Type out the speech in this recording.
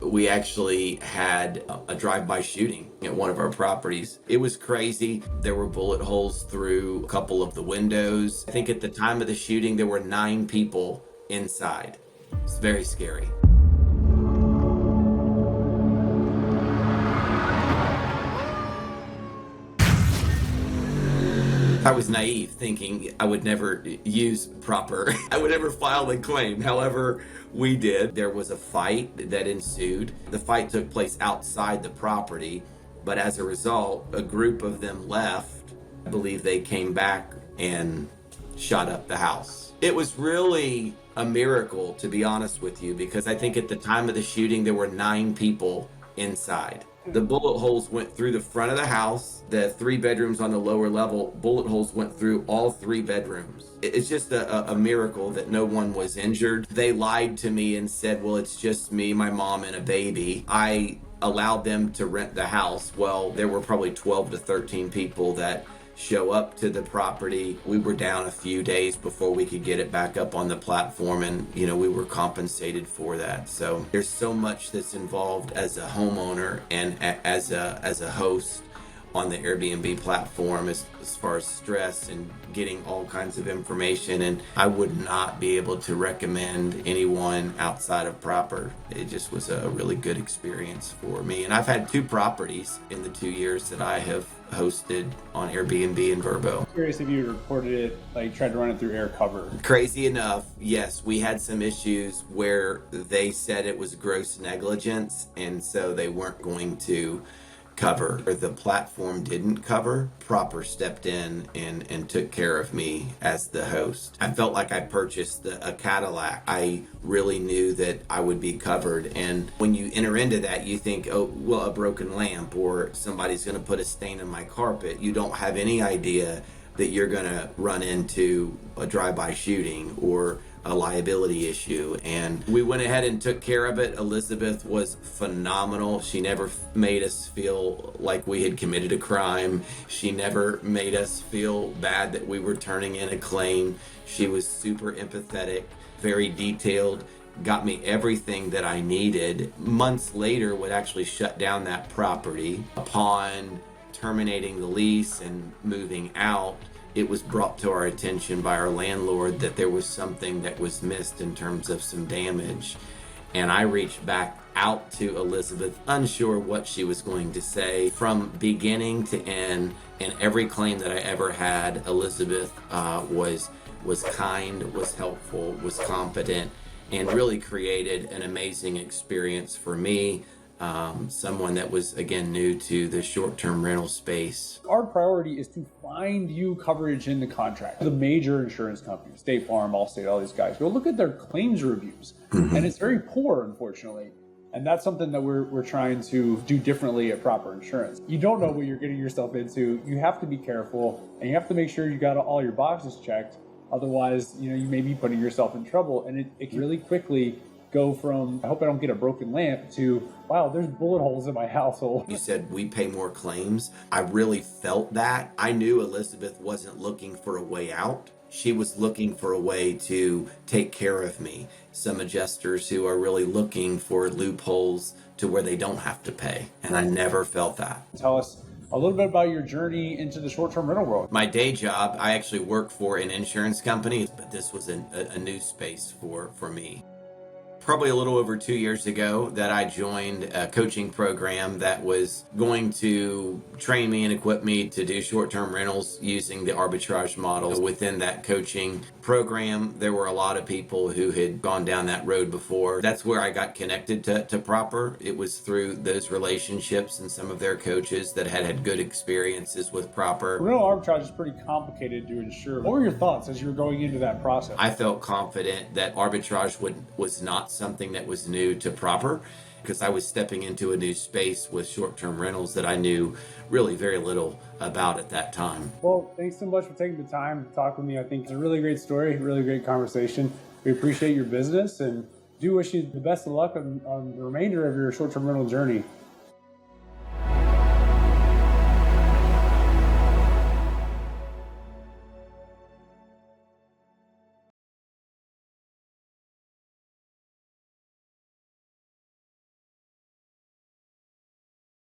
we actually had a drive-by shooting at one of our properties. It was crazy. There were bullet holes through a couple of the windows. I think at the time of the shooting, there were 9 people inside. It's very scary. I was naive, thinking I would never use proper. I would never file a claim. However, we did. There was a fight that ensued. The fight took place outside the property, but as a result, a group of them left. I believe they came back and shot up the house. It was really a miracle, to be honest with you, because I think at the time of the shooting, there were 9 people inside. The bullet holes went through the front of the house. The 3 bedrooms on the lower level, bullet holes went through all 3 bedrooms. It's just a miracle that no one was injured. They lied to me and said, well, it's just me, my mom, and a baby. I allowed them to rent the house. Well, there were probably 12 to 13 people that show up to the property. We were down a few days before we could get it back up on the platform, and we were compensated for that. So there's so much that's involved as a homeowner and as a host on the Airbnb platform as far as stress and getting all kinds of information, and I would not be able to recommend anyone outside of Proper. It just was a really good experience for me, and I've had 2 properties in the 2 years that I have hosted on Airbnb and Verbo. I'm curious if you reported it, like tried to run it through AirCover. Crazy enough, yes, we had some issues where they said it was gross negligence, and so they weren't going to cover, or the platform didn't cover. Proper stepped in and took care of me as the host. I felt like I purchased a Cadillac. I really knew that I would be covered, and when you enter into that, you think, oh, well, a broken lamp or somebody's going to put a stain on my carpet. You don't have any idea that you're going to run into a drive-by shooting or a liability issue, and we went ahead and took care of it. Elizabeth was phenomenal. She never made us feel like we had committed a crime. She never made us feel bad that we were turning in a claim. She was super empathetic, very detailed, got me everything that I needed. Months later, would actually shut down that property. Upon terminating the lease and moving out, it was brought to our attention by our landlord that there was something that was missed in terms of some damage. And I reached back out to Elizabeth, unsure what she was going to say. From beginning to end, and every claim that I ever had, Elizabeth was kind, was helpful, was competent, and really created an amazing experience for me. Someone that was, again, new to the short-term rental space. Our priority is to find you coverage in the contract. The major insurance companies, State Farm, Allstate, all these guys, go look at their claims reviews, and it's very poor, unfortunately. And that's something that we're trying to do differently at Proper Insurance. You don't know what you're getting yourself into. You have to be careful, and you have to make sure you got all your boxes checked. Otherwise, you may be putting yourself in trouble, and it can really quickly go from, I hope I don't get a broken lamp, to, wow, there's bullet holes in my household. You said we pay more claims. I really felt that. I knew Elizabeth wasn't looking for a way out. She was looking for a way to take care of me. Some adjusters who are really looking for loopholes to where they don't have to pay. And I never felt that. Tell us a little bit about your journey into the short-term rental world. My day job, I actually work for an insurance company, but this was a new space for me. Probably a little over 2 years ago that I joined a coaching program that was going to train me and equip me to do short-term rentals using the Arbitrage model. Within that coaching program, there were a lot of people who had gone down that road before. That's where I got connected to Proper. It was through those relationships and some of their coaches that had good experiences with Proper. Rental arbitrage is pretty complicated to insure. What were your thoughts as you were going into that process? I felt confident that arbitrage was not something that was new to Proper, because I was stepping into a new space with short-term rentals that I knew really very little about at that time. Well, thanks so much for taking the time to talk with me. I think it's a really great story, really great conversation. We appreciate your business and do wish you the best of luck on the remainder of your short-term rental journey.